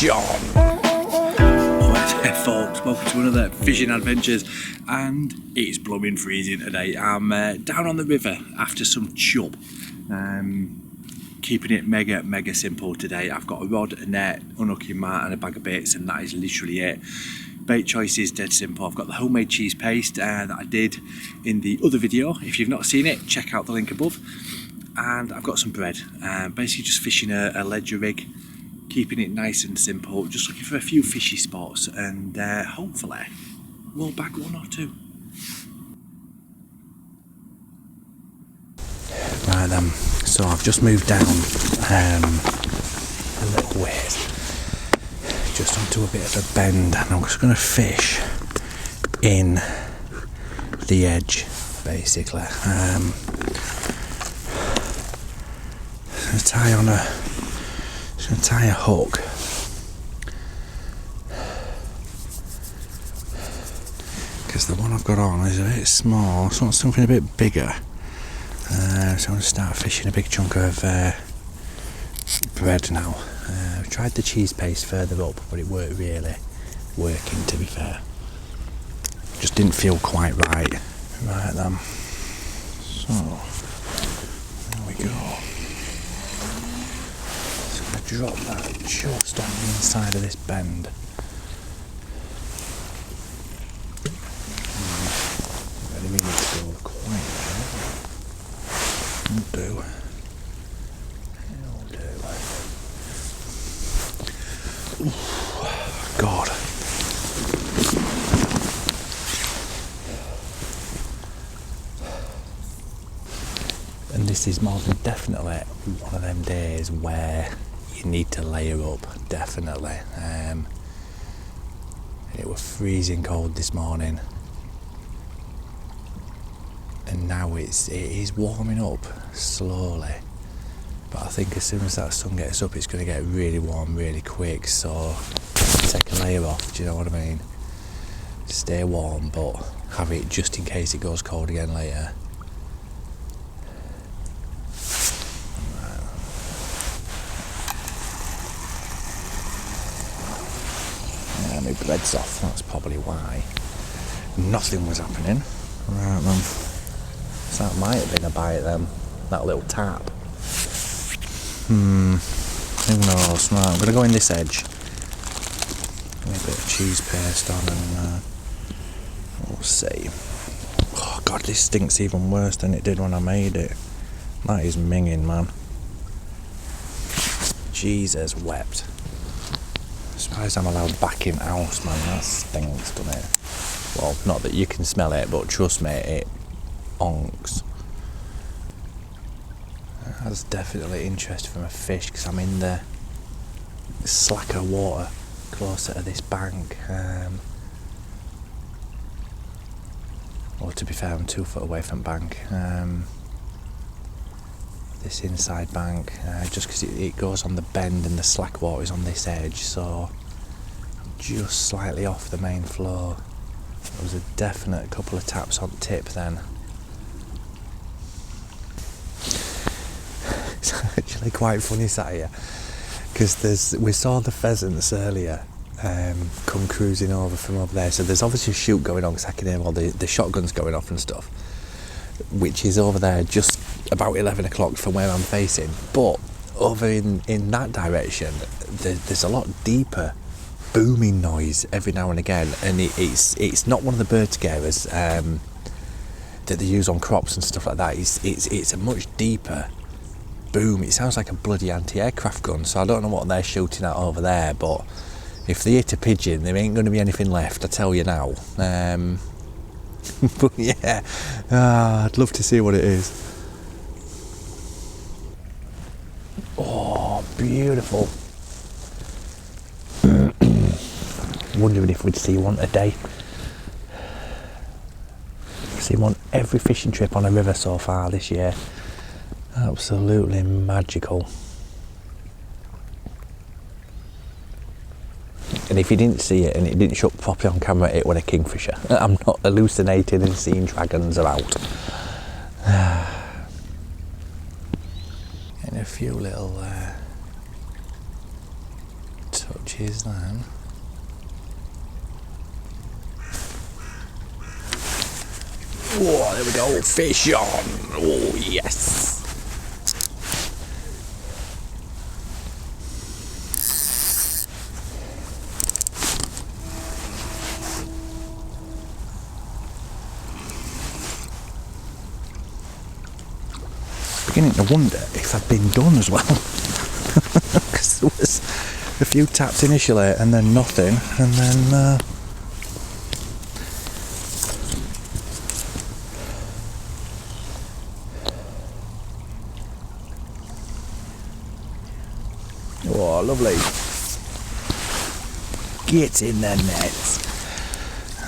John. Alright there folks, welcome to another fishing adventures, and it's blooming freezing today. I'm down on the river after some chub. Keeping it mega simple today. I've got a rod, a net, unhooking mat and a bag of baits, and that is literally it. Bait choice is dead simple. I've got the homemade cheese paste that I did in the other video. If you've not seen it, check out the link above. And I've got some bread. Basically just fishing a ledger rig, keeping it nice and simple, just looking for a few fishy spots, and hopefully we'll bag one or two. Right then, so I've just moved down a little ways, just onto a bit of a bend, and I'm just going to fish in the edge, basically. Just going to tie a hook. Because the one I've got on is a bit small, so I want something a bit bigger. So I'm going to start fishing a big chunk of bread now. I've tried the cheese paste further up, but it weren't really working, to be fair. Just didn't feel quite right. Right then. So, there we go. So I'm going to drop that just on the inside of this bend. Really need to go quite there. It'll do. Ooh, God. And this is more than definitely one of them days where you need to layer up, definitely. It was freezing cold this morning. And now it is warming up slowly, but I think as soon as that sun gets up it's going to get really warm really quick, so take a layer off, do you know what I mean? Stay warm but have it just in case it goes cold again later. Yeah, my bread's off, that's probably why. Nothing was happening. Right then. So that might have been a bite then, that little tap. Who knows? Right, I'm going to go in this edge. Get a bit of cheese paste on and we'll see. Oh God, this stinks even worse than it did when I made it. That is minging, man. Jesus wept. I'm surprised I'm allowed back in house, man. That stinks, doesn't it? Well, not that you can smell it, but trust me, it onks. That's definitely interest from a fish because I'm in the slacker water closer to this bank. Well, to be fair, I'm 2 foot away from bank. This inside bank, just because it goes on the bend and the slack water is on this edge, so I'm just slightly off the main flow. There was a definite couple of taps on tip then. It's actually quite funny sat here because we saw the pheasants earlier come cruising over from over there, so there's obviously a shoot going on because I can hear all the shotguns going off and stuff, which is over there just about 11 o'clock from where I'm facing, but over in that direction there's a lot deeper booming noise every now and again, and it's not one of the bird scarers that they use on crops and stuff like that. It's a much deeper boom. It sounds like a bloody anti-aircraft gun, so I don't know what they're shooting at over there, but if they hit a pigeon there ain't going to be anything left, I tell you now. But yeah, I'd love to see what it is. Oh, beautiful. Wondering if we'd see one today. Seen one every fishing trip on a river so far this year. Absolutely magical. And if you didn't see it and it didn't show up properly on camera, it was a kingfisher. I'm not hallucinating and seeing dragons about. And a few little touches is that. Oh, there we go, fish on. Oh, yes. Beginning to wonder if I'd been done as well, because there was a few taps initially and then nothing, and then oh, lovely. Get in the net.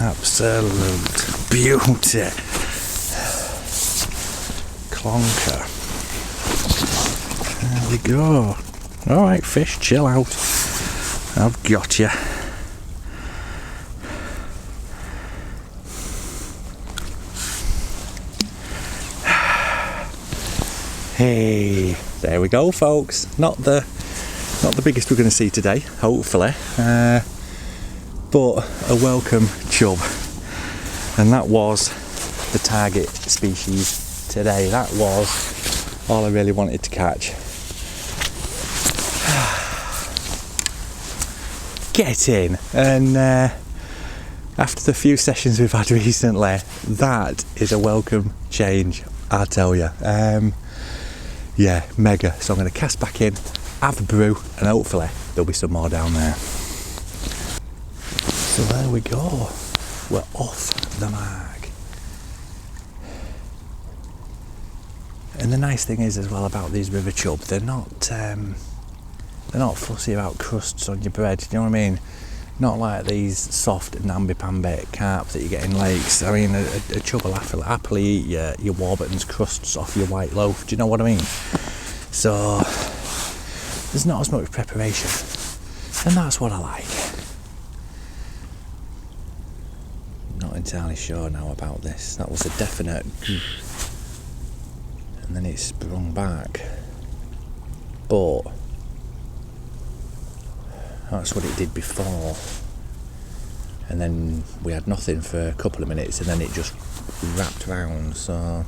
Absolute beauty. Clonker. There we go. Alright, fish, chill out. I've got you. Hey, there we go, folks. Not the biggest we're going to see today, hopefully, but a welcome chub. And that was the target species today. That was all I really wanted to catch. Get in. And after the few sessions we've had recently, that is a welcome change, I tell you. Yeah, mega. So I'm going to cast back in, have a brew, and hopefully there'll be some more down there. So there we go. We're off the mark. And the nice thing is as well about these river chub, they're not fussy about crusts on your bread, you know what I mean? Not like these soft namby-pamby carp that you get in lakes. I mean, a chub will happily eat your Warburton's crusts off your white loaf, do you know what I mean? So there's not as much preparation, and that's what I like. Not entirely sure now about this. That was a definite and then it sprung back, but that's what it did before, and then we had nothing for a couple of minutes and then it just wrapped round. So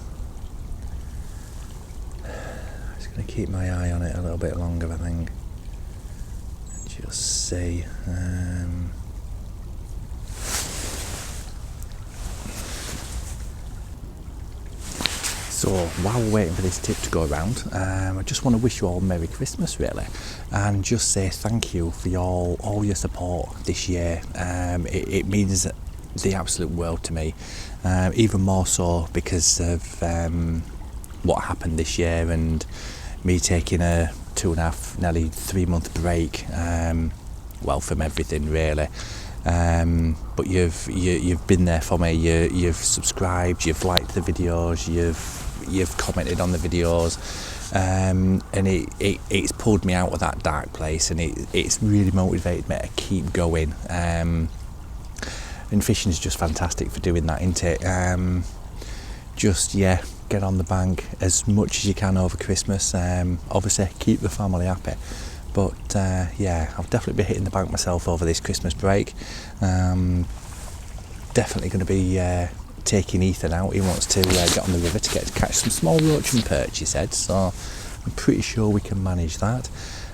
I'm just going to keep my eye on it a little bit longer, I think. Just see. So while we're waiting for this tip to go around, I just want to wish you all Merry Christmas, really, and just say thank you for all your support this year. It means the absolute world to me, even more so because of what happened this year and me taking a 2.5, nearly 3 month break, well, from everything really. But you've been there for me. You've subscribed, you've liked the videos, you've commented on the videos, and it's pulled me out of that dark place, and it's really motivated me to keep going. And fishing is just fantastic for doing that, isn't it? Just get on the bank as much as you can over Christmas. Obviously keep the family happy, but I'll definitely be hitting the bank myself over this Christmas break. Definitely going to be taking Ethan out. He wants to get on the river to catch some small roach and perch, he said, so I'm pretty sure we can manage that.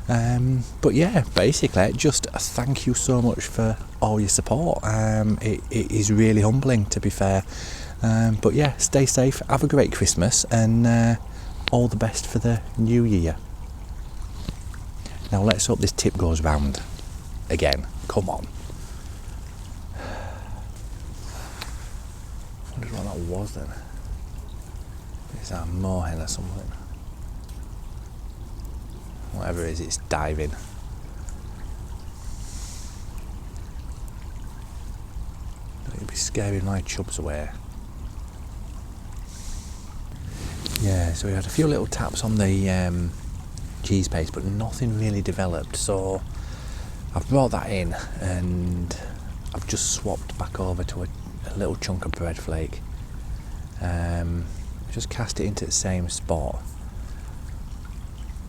But yeah, basically just a thank you so much for all your support. It is really humbling, to be fair. But yeah, stay safe, have a great Christmas, and all the best for the new year. Now let's hope this tip goes round again. Come on. I wonder what that was then. Is that a moorhen or something? Whatever it is, it's diving. It'll be scaring my chubs away. Yeah, so we had a few little taps on the cheese paste, but nothing really developed. So I've brought that in and I've just swapped back over to a little chunk of bread flake. Just cast it into the same spot.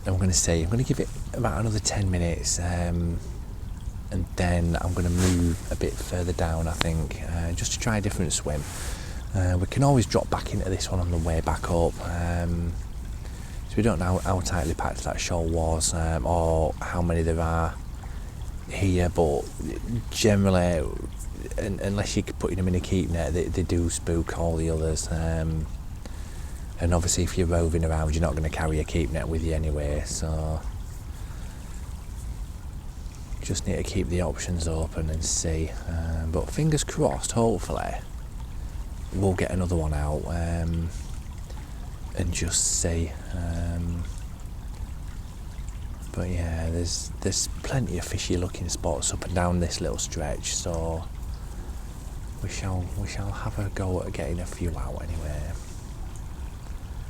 And I'm going to give it about another 10 minutes. and then I'm going to move a bit further down, I think, just to try a different swim. We can always drop back into this one on the way back up. So we don't know how tightly packed that shoal was, or how many there are here, but generally, unless you're putting them in a keep net, they do spook all the others. And obviously if you're roving around, you're not going to carry a keep net with you anyway, so just need to keep the options open and see. But fingers crossed, hopefully we'll get another one out, and just see. But yeah, there's plenty of fishy looking spots up and down this little stretch, so we shall have a go at getting a few out anyway.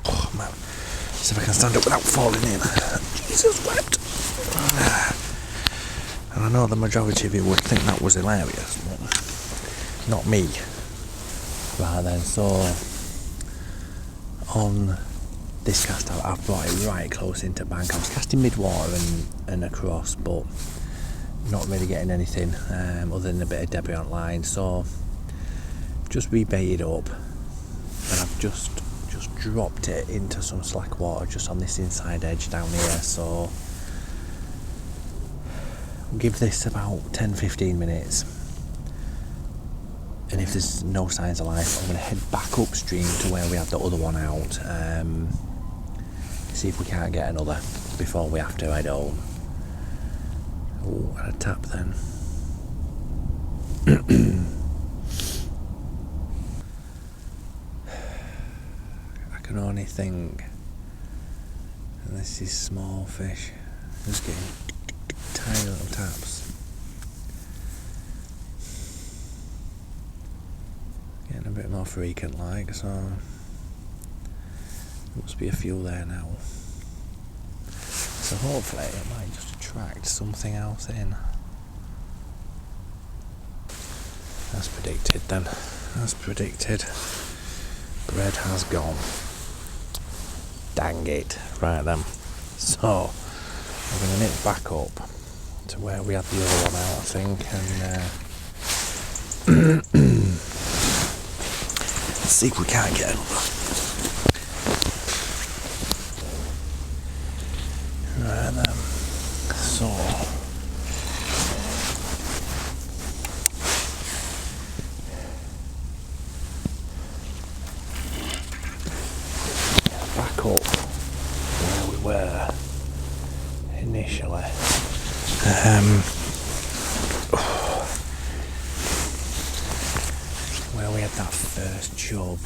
Oh man, see if I can stand up without falling in. Jesus wept. And I know the majority of you would think that was hilarious, but not me. Right then, so on this cast out, I've brought it right close into bank. I was casting mid-water and across, but not really getting anything other than a bit of debris on line, so just rebaited up, and I've just dropped it into some slack water just on this inside edge down here. So give this about 10-15 minutes, and if there's no signs of life, I'm going to head back upstream to where we had the other one out, see if we can't get another before we have to head home. Oh, and a tap then. I can only think, and this is small fish, just getting tiny little taps. Getting a bit more frequent like, so there must be a few there now. So hopefully it might just attract something else in. As predicted then, as predicted. Bread has gone. Dang it. Right then. So we're going to nip back up to where we had the other one out, I think, and see if we can't get another. Right then. So back up where we were initially. Where we had that first chub.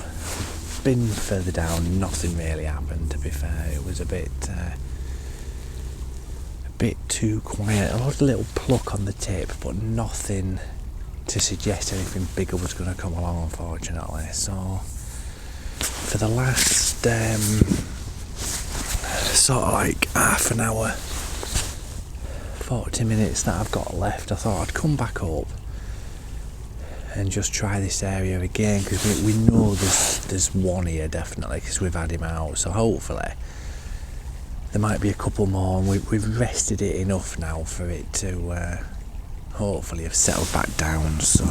Been further down, nothing really happened, to be fair. It was a bit too quiet. A lot of little pluck on the tip, but nothing to suggest anything bigger was going to come along, unfortunately. So for the last sort of like half an hour, 40 minutes that I've got left, I thought I'd come back up and just try this area again, because we know there's one here definitely, because we've had him out. So hopefully there might be a couple more, and we've rested it enough now for it to hopefully have settled back down. So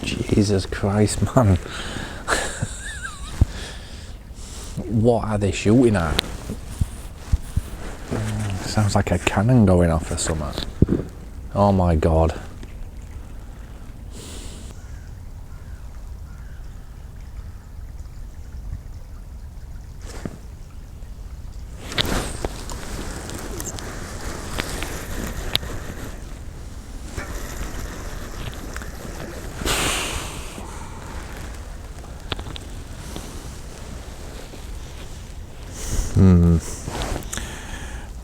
Jesus Christ, man. What are they shooting at? Sounds like a cannon going off or something. Oh my god.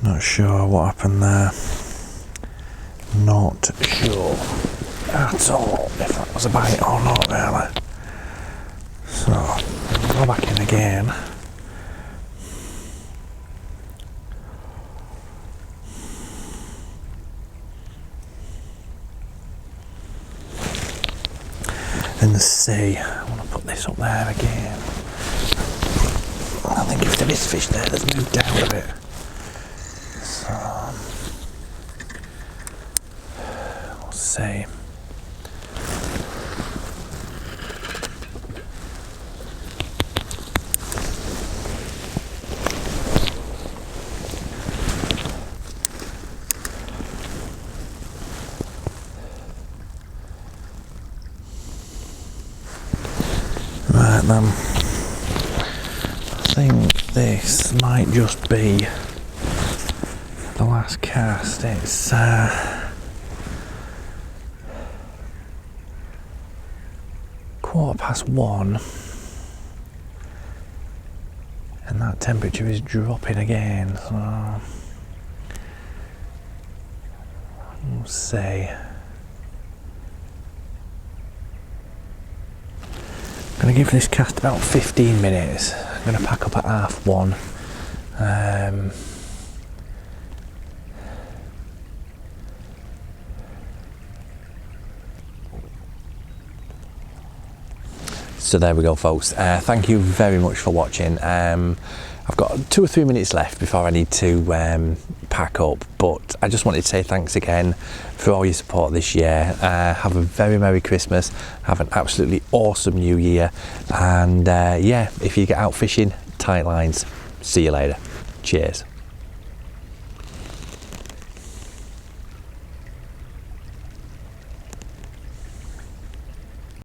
Not sure what happened there. Not sure at all if that was a bite or not, really. So, go back in again. And see, I want to put this this up there again. I think if there is fish there, let's move down a bit. So, we'll see. Right then, I think this might just be the last cast. It's 1:15 and that temperature is dropping again, so we'll see. I'm going to give this cast about 15 minutes. I'm going to pack up at 1:30. So there we go, folks. Thank you very much for watching. I've got 2 or 3 minutes left before I need to pack up, but I just wanted to say thanks again for all your support this year. Have a very Merry Christmas, have an absolutely awesome New Year, and yeah, if you get out fishing, tight lines. See you later. Cheers.